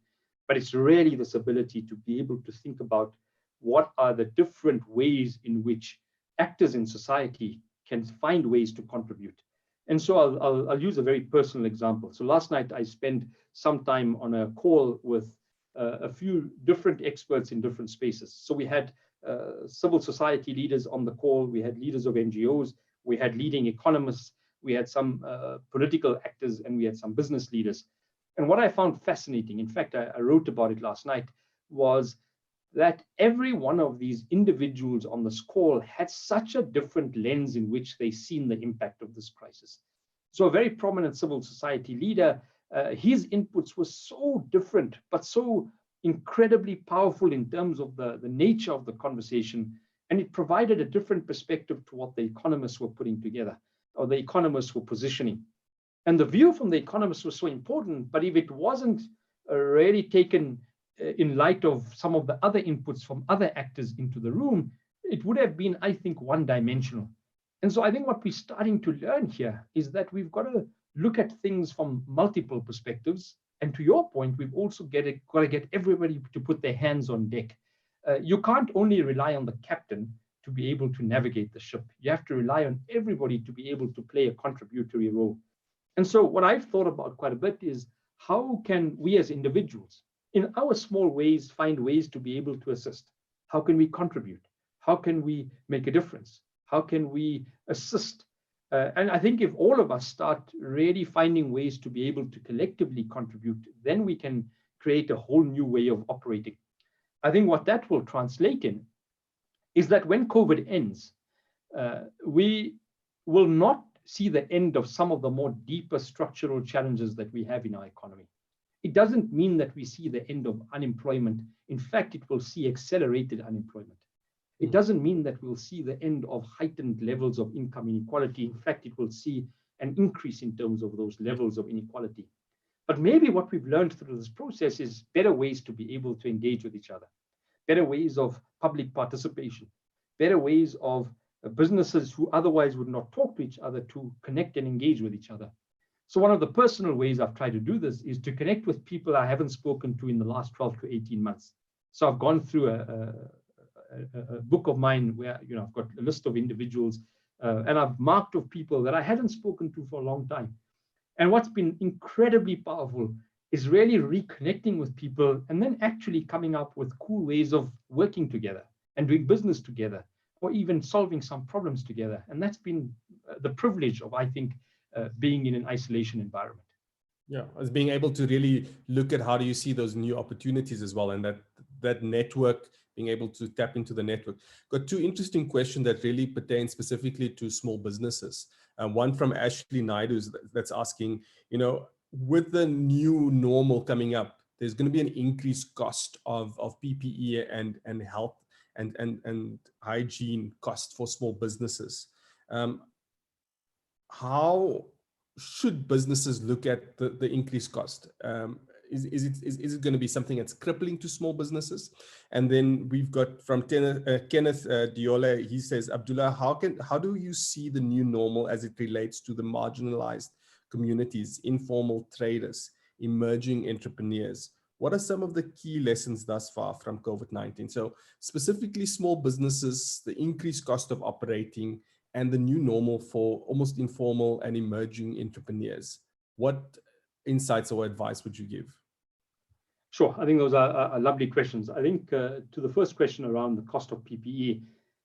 But it's really this ability to be able to think about what are the different ways in which actors in society can find ways to contribute. And so I'll use a very personal example. So last night I spent some time on a call with a few different experts in different spaces. So we had civil society leaders on the call, we had leaders of NGOs, we had leading economists, we had some political actors, and we had some business leaders. And what I found fascinating, in fact, I wrote about it last night, was that every one of these individuals on this call had such a different lens in which they seen the impact of this crisis. So a very prominent civil society leader, his inputs were so different, but so incredibly powerful in terms of the nature of the conversation. And it provided a different perspective to what the economists were putting together, or the economists were positioning. And the view from the economists was so important, but if it wasn't really taken in light of some of the other inputs from other actors into the room, it would have been, I think, one-dimensional. And so I think what we're starting to learn here is that we've got to look at things from multiple perspectives, And to your point, we've also got to get everybody to put their hands on deck. You can't only rely on the captain to be able to navigate the ship. You have to rely on everybody to be able to play a contributory role. And so what I've thought about quite a bit is, how can we as individuals, in our small ways, find ways to be able to assist? How can we contribute? How can we make a difference? How can we assist? And I think if all of us start really finding ways to be able to collectively contribute, then we can create a whole new way of operating. I think what that will translate in is that when COVID ends, we will not see the end of some of the more deeper structural challenges that we have in our economy. It doesn't mean that we see the end of unemployment. In fact, it will see accelerated unemployment. It doesn't mean that we'll see the end of heightened levels of income inequality. In fact, it will see an increase in terms of those levels of inequality. But maybe what we've learned through this process is better ways to be able to engage with each other, better ways of public participation, better ways of businesses who otherwise would not talk to each other to connect and engage with each other. So one of the personal ways I've tried to do this is to connect with people I haven't spoken to in the last 12 to 18 months. So I've gone through a book of mine where I've got a list of individuals and I've marked of people that I hadn't spoken to for a long time. And what's been incredibly powerful is really reconnecting with people and then actually coming up with cool ways of working together and doing business together, or even solving some problems together. And that's been the privilege of, I think, being in an isolation environment. Yeah, as being able to really look at how do you see those new opportunities as well, and that network, being able to tap into the network. Got two interesting questions that really pertain specifically to small businesses. One from Ashley Naidu that's asking, with the new normal coming up, there's going to be an increased cost of PPE and health and hygiene cost for small businesses. How should businesses look at the increased cost? Is it going to be something that's crippling to small businesses? And then we've got from Kenneth Diole, he says, Abdullah, how do you see the new normal as it relates to the marginalized communities, informal traders, emerging entrepreneurs? What are some of the key lessons thus far from COVID-19? So specifically small businesses, the increased cost of operating, and the new normal for almost informal and emerging entrepreneurs. What insights or advice would you give? Sure, I think those are lovely questions. I think to the first question around the cost of PPE,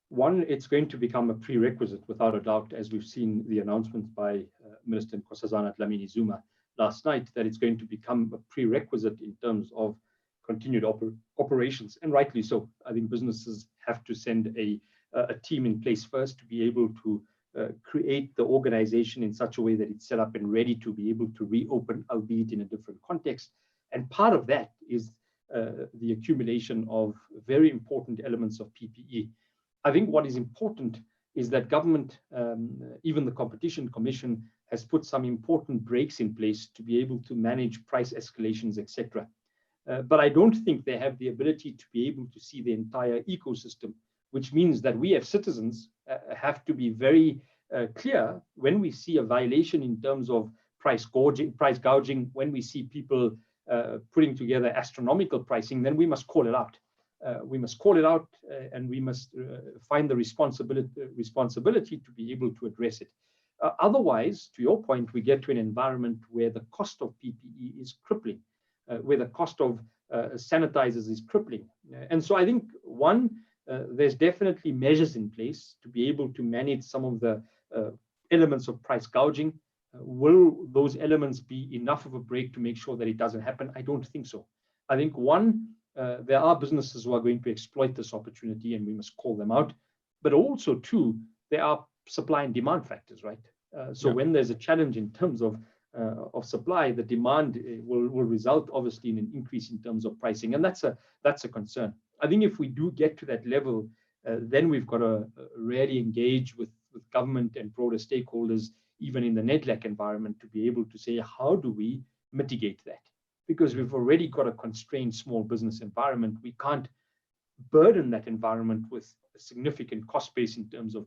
one, it's going to become a prerequisite without a doubt, as we've seen the announcement by Minister Nkosazana Dlamini Zuma last night, that it's going to become a prerequisite in terms of continued operations, and rightly so. I think businesses have to send a team in place first to be able to create the organization in such a way that it's set up and ready to be able to reopen, albeit in a different context. And part of that is the accumulation of very important elements of PPE. I think what is important is that government, even the Competition Commission, has put some important brakes in place to be able to manage price escalations, etc. But I don't think they have the ability to be able to see the entire ecosystem, which means that we as citizens have to be very clear when we see a violation in terms of price gouging, when we see people putting together astronomical pricing, then we must call it out. We must call it out and we must find the responsibility to be able to address it. Otherwise, to your point, we get to an environment where the cost of PPE is crippling, where the cost of sanitizers is crippling. And so I think, one, there's definitely measures in place to be able to manage some of the elements of price gouging. Will those elements be enough of a break to make sure that it doesn't happen? I don't think so. I think, one, there are businesses who are going to exploit this opportunity and we must call them out. But also, two, there are supply and demand factors, right? So when there's a challenge in terms of supply, the demand will result obviously in an increase in terms of pricing. And that's a concern. I think if we do get to that level, then we've got to really engage with government and broader stakeholders, even in the NEDLAC environment, to be able to say, how do we mitigate that? Because we've already got a constrained small business environment. We can't burden that environment with a significant cost base in terms of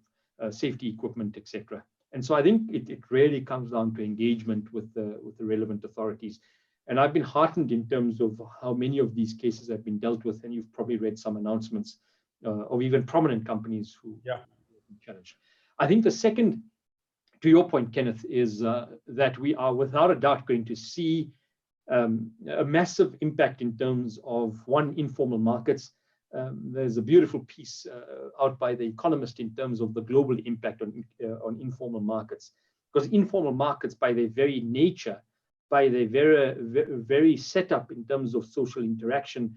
safety equipment, etc. And so I think it really comes down to engagement with the relevant authorities. And I've been heartened in terms of how many of these cases have been dealt with. And you've probably read some announcements of even prominent companies who have been challenged. I think the second, to your point, Kenneth, is that we are without a doubt going to see a massive impact in terms of, one, informal markets. There's a beautiful piece out by The Economist in terms of the global impact on informal markets. Because informal markets, by their very nature, by their very setup in terms of social interaction,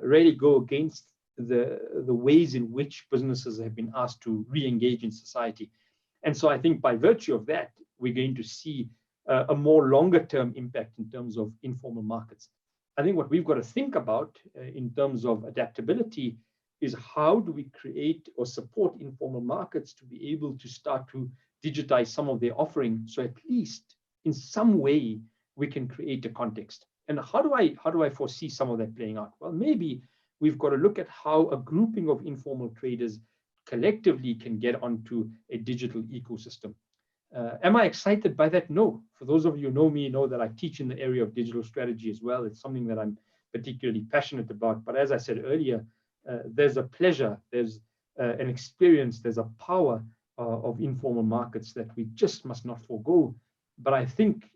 really go against the ways in which businesses have been asked to re-engage in society. And so I think by virtue of that, we're going to see a more longer term impact in terms of informal markets. I think what we've got to think about in terms of adaptability is how do we create or support informal markets to be able to start to digitize some of their offering, so at least in some way we can create a context. And how do I foresee some of that playing out? Well, maybe we've got to look at how a grouping of informal traders collectively can get onto a digital ecosystem. Am I excited by that? No. For those of you who know me, know that I teach in the area of digital strategy as well. It's something that I'm particularly passionate about. But as I said earlier, there's a pleasure, there's an experience, there's a power of informal markets that we just must not forego. But I think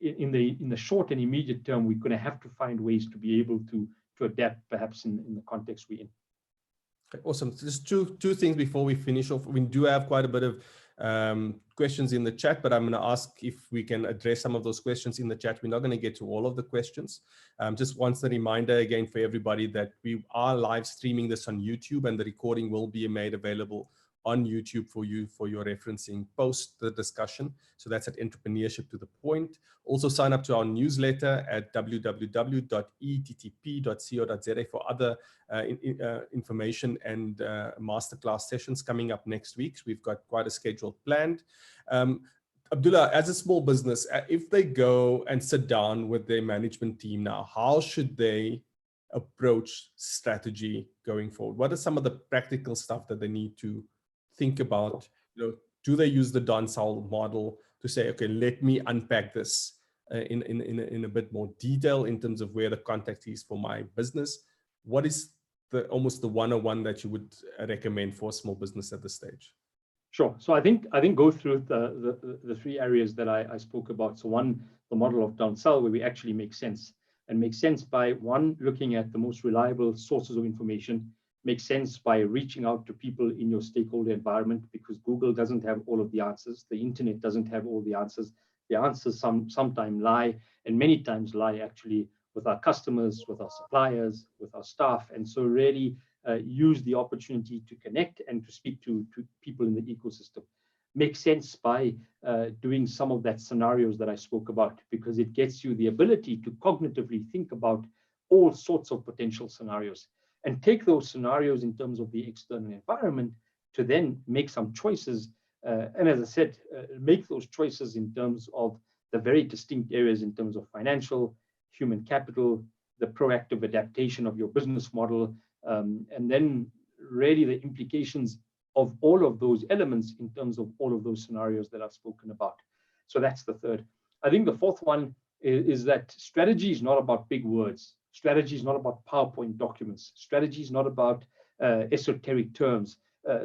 in the short and immediate term, we're going to have to find ways to be able to adapt, perhaps in the context we're in. Okay, awesome. Just two things before we finish off. We do have quite a bit of questions in the chat, but I'm going to ask if we can address some of those questions in the chat. We're not going to get to all of the questions. Just once a reminder again for everybody that we are live streaming this on YouTube, and the recording will be made available on YouTube for you for your referencing post the discussion. So that's at Entrepreneurship to the Point. Also sign up to our newsletter at www.ettp.co.za for other information and masterclass sessions coming up next week. So we've got quite a schedule planned. Abdullah, as a small business, if they go and sit down with their management team now, how should they approach strategy going forward? What are some of the practical stuff that they need to think about? Do they use the Donsal model to say, okay, let me unpack this in a bit more detail in terms of where the context is for my business? What is almost the 101 that you would recommend for a small business at this stage? Sure. So I think go through the three areas that I spoke about. So one, the model of Donsal, where we actually make sense, and make sense by, one, looking at the most reliable sources of information. Makes sense by reaching out to people in your stakeholder environment, because Google doesn't have all of the answers. The internet doesn't have all the answers. The answers sometimes lie, and many times lie actually with our customers, with our suppliers, with our staff. And so really use the opportunity to connect and to speak to people in the ecosystem. Makes sense by doing some of that scenarios that I spoke about, because it gets you the ability to cognitively think about all sorts of potential scenarios, and take those scenarios in terms of the external environment to then make some choices. And as I said, make those choices in terms of the very distinct areas in terms of financial, human capital, the proactive adaptation of your business model, and then really the implications of all of those elements in terms of all of those scenarios that I've spoken about. So that's the third. I think the fourth one is that strategy is not about big words. Strategy is not about PowerPoint documents. Strategy is not about esoteric terms.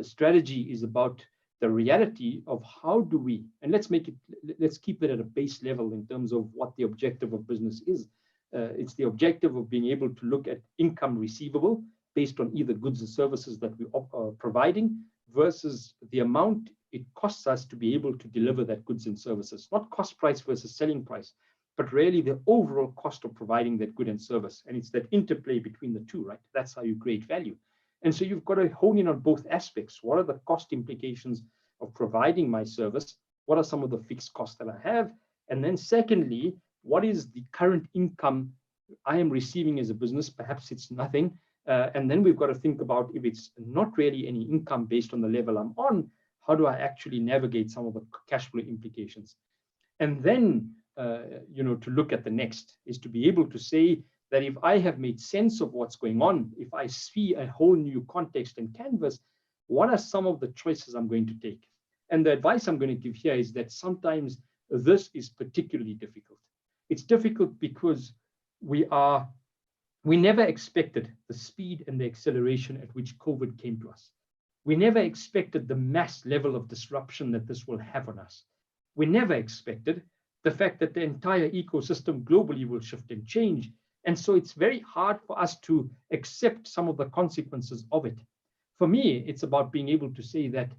Strategy is about the reality of how do we, and let's keep it at a base level in terms of what the objective of business is. It's the objective of being able to look at income receivable based on either goods and services that we are providing versus the amount it costs us to be able to deliver that goods and services. Not cost price versus selling price, but really the overall cost of providing that good and service. And it's that interplay between the two, right? That's how you create value. And so you've got to hone in on both aspects. What are the cost implications of providing my service? What are some of the fixed costs that I have? And then secondly, what is the current income I am receiving as a business? Perhaps it's nothing. And then we've got to think about, if it's not really any income based on the level I'm on, how do I actually navigate some of the cash flow implications? And then to look at the next is to be able to say that if I have made sense of what's going on, if I see a whole new context and canvas, what are some of the choices I'm going to take? And the advice I'm going to give here is that sometimes this is particularly difficult. It's difficult because we never expected the speed and the acceleration at which COVID came to us. We never expected the mass level of disruption that this will have on us. We never expected the fact that the entire ecosystem globally will shift and change. And so it's very hard for us to accept some of the consequences of it. For me, it's about being able to say that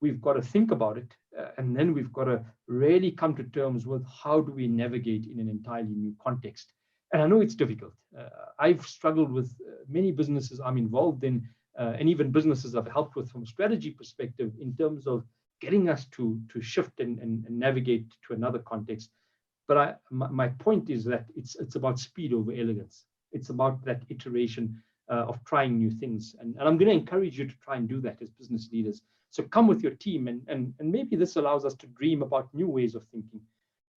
we've got to think about it, and then we've got to really come to terms with how do we navigate in an entirely new context. And I know it's difficult. I've struggled with many businesses I'm involved in, and even businesses I've helped with from a strategy perspective in terms of getting us to shift and navigate to another context. But my point is that it's about speed over elegance. It's about that iteration of trying new things. And I'm going to encourage you to try and do that as business leaders. So come with your team, and maybe this allows us to dream about new ways of thinking.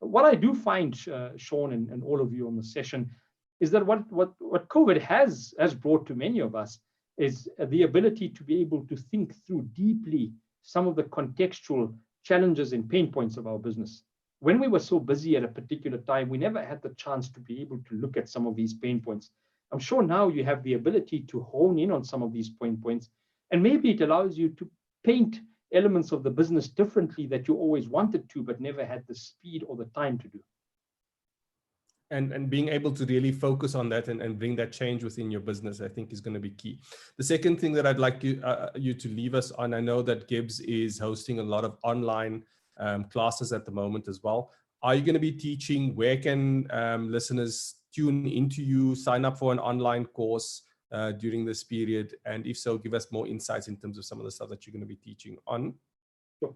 But what I do find, Sean and all of you on the session, is that what COVID has brought to many of us is the ability to be able to think through deeply some of the contextual challenges and pain points of our business. When we were so busy at a particular time, we never had the chance to be able to look at some of these pain points. I'm sure now you have the ability to hone in on some of these pain points, and maybe it allows you to paint elements of the business differently that you always wanted to, but never had the speed or the time to do. And being able to really focus on that and bring that change within your business, I think is going to be key. The second thing that I'd like you to leave us on, I know that Gibbs is hosting a lot of online classes at the moment as well. Are you going to be teaching? Where can listeners tune into you, sign up for an online course during this period? And if so, give us more insights in terms of some of the stuff that you're going to be teaching on. Sure.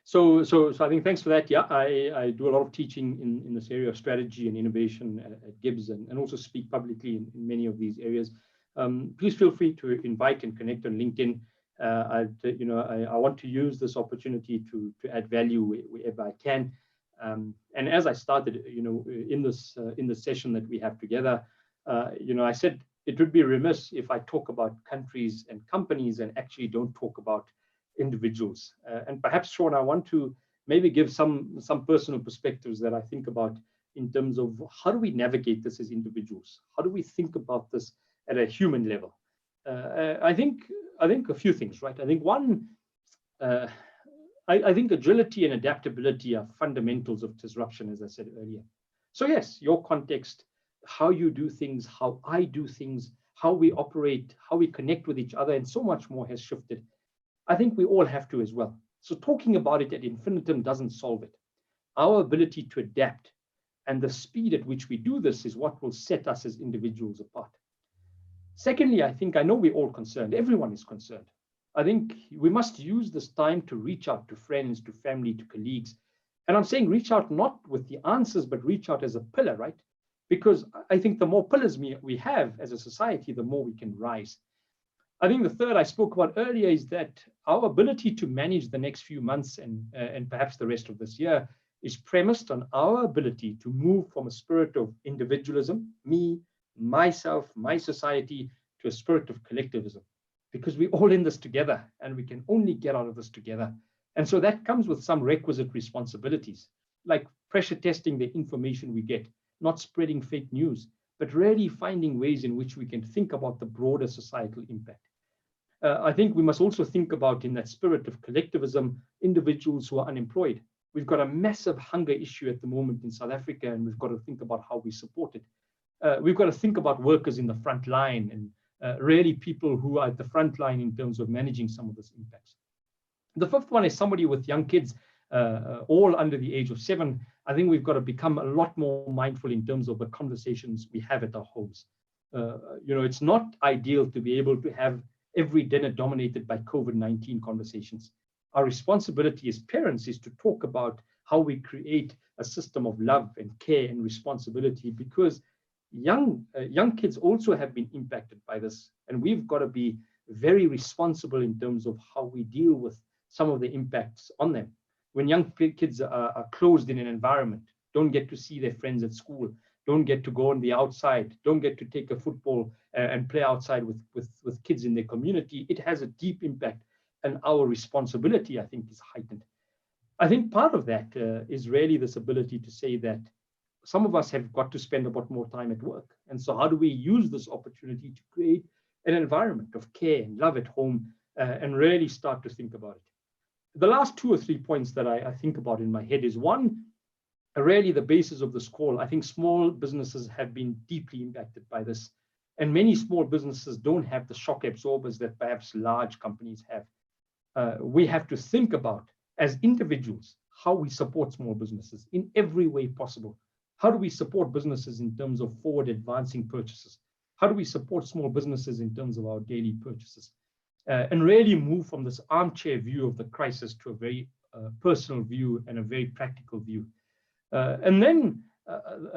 So I think thanks for that. Yeah, I do a lot of teaching in this area of strategy and innovation at Gibbs, and also speak publicly in many of these areas. Please feel free to invite and connect on LinkedIn. I want to use this opportunity to add value wherever I can. And as I started, in this session that we have together, I said it would be remiss if I talk about countries and companies and actually don't talk about individuals. And perhaps, Sean, I want to maybe give some personal perspectives that I think about in terms of how do we navigate this as individuals? How do we think about this at a human level? I think a few things, right? I think one, I think agility and adaptability are fundamentals of disruption, as I said earlier. So yes, your context, how you do things, how I do things, how we operate, how we connect with each other, and so much more has shifted. I think we all have to as well. So talking about it ad infinitum doesn't solve it. Our ability to adapt and the speed at which we do this is what will set us as individuals apart. Secondly, I know we're all concerned. Everyone is concerned. I think we must use this time to reach out to friends, to family, to colleagues. And I'm saying reach out not with the answers, but reach out as a pillar, right? Because I think the more pillars we have as a society, the more we can rise. I think the third I spoke about earlier is that our ability to manage the next few months and perhaps the rest of this year is premised on our ability to move from a spirit of individualism, me, myself, my society, to a spirit of collectivism, because we're all in this together and we can only get out of this together. And so that comes with some requisite responsibilities, like pressure testing the information we get, not spreading fake news, but really finding ways in which we can think about the broader societal impact. I think we must also think about, in that spirit of collectivism, individuals who are unemployed. We've got a massive hunger issue at the moment in South Africa, and we've got to think about how we support it. We've got to think about workers in the front line and really people who are at the front line in terms of managing some of these impacts. The fifth one is somebody with young kids, all under the age of 7. I think we've got to become a lot more mindful in terms of the conversations we have at our homes. It's not ideal to be able to have every dinner dominated by COVID-19 conversations. Our responsibility as parents is to talk about how we create a system of love and care and responsibility, because young kids also have been impacted by this, and we've got to be very responsible in terms of how we deal with some of the impacts on them. When young kids are closed in an environment, don't get to see their friends at school, don't get to go on the outside, don't get to take a football and play outside with kids in their community, it has a deep impact, and our responsibility, I think, is heightened. I think part of that is really this ability to say that some of us have got to spend a lot more time at work. And so how do we use this opportunity to create an environment of care and love at home, and really start to think about it? The last 2 or 3 points that I think about in my head is, one, really the basis of this call. I think small businesses have been deeply impacted by this, and many small businesses don't have the shock absorbers that perhaps large companies have. We have to think about, as individuals, how we support small businesses in every way possible. How do we support businesses in terms of forward advancing purchases? How do we support small businesses in terms of our daily purchases? And really move from this armchair view of the crisis to a very personal view and a very practical view. And then,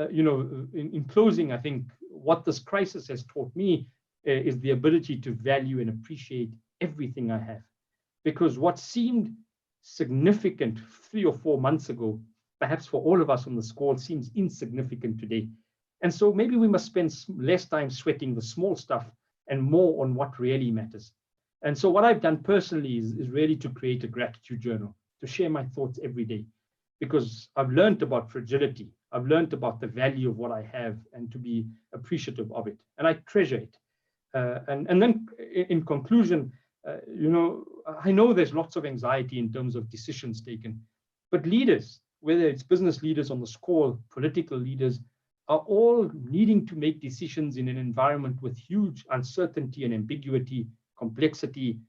in closing, I think what this crisis has taught me is the ability to value and appreciate everything I have. Because what seemed significant 3 or 4 months ago, perhaps for all of us on this call, seems insignificant today. And so maybe we must spend less time sweating the small stuff and more on what really matters. And so what I've done personally is really to create a gratitude journal, to share my thoughts every day, because I've learned about fragility. I've learned about the value of what I have and to be appreciative of it. And I treasure it. And then in conclusion, I know there's lots of anxiety in terms of decisions taken, but leaders, whether it's business leaders on this call, political leaders, are all needing to make decisions in an environment with huge uncertainty and ambiguity, complexity.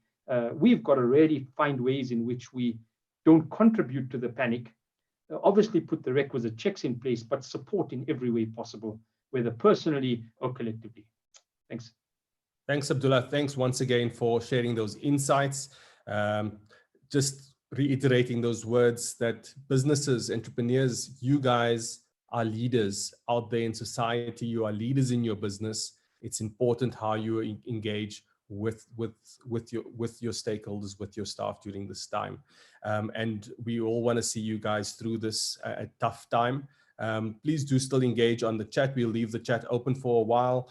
We've got to really find ways in which we don't contribute to the panic, obviously put the requisite checks in place, but support in every way possible, whether personally or collectively. Thanks. Thanks, Abdullah. Thanks once again for sharing those insights. Just reiterating those words that businesses, entrepreneurs, you guys are leaders out there in society. You are leaders in your business. It's important how you engage with your stakeholders, with your staff during this time. And we all want to see you guys through this tough time. Please do still engage on the chat. We'll leave the chat open for a while.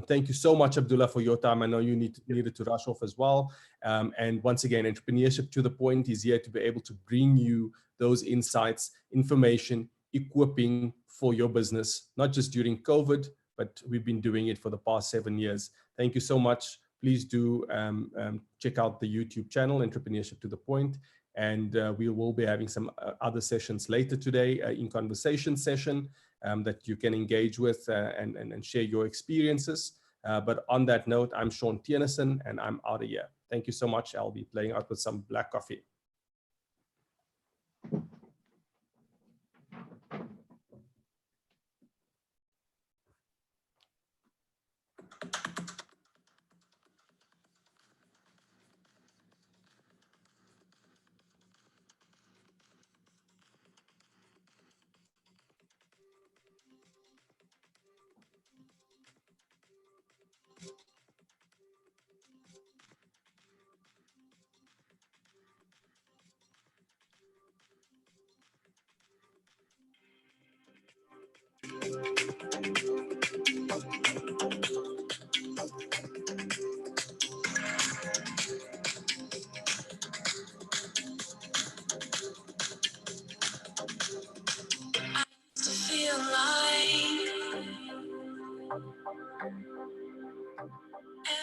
Thank you so much, Abdullah, for your time. I know you needed to rush off as well. And once again, Entrepreneurship to the Point is here to be able to bring you those insights, information, equipping for your business, not just during COVID, but we've been doing it for the past 7 years. Thank you so much. Please do check out the YouTube channel, Entrepreneurship to the Point. And we will be having some other sessions later today, in conversation session that you can engage with and share your experiences. But on that note, I'm Sean Tienerson and I'm out of here. Thank you so much. I'll be playing out with some black coffee.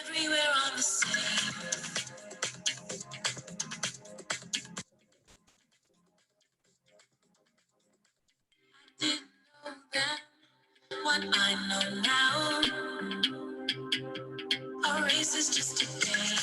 Everywhere on the same. I didn't know then what I know now. A race is just a game.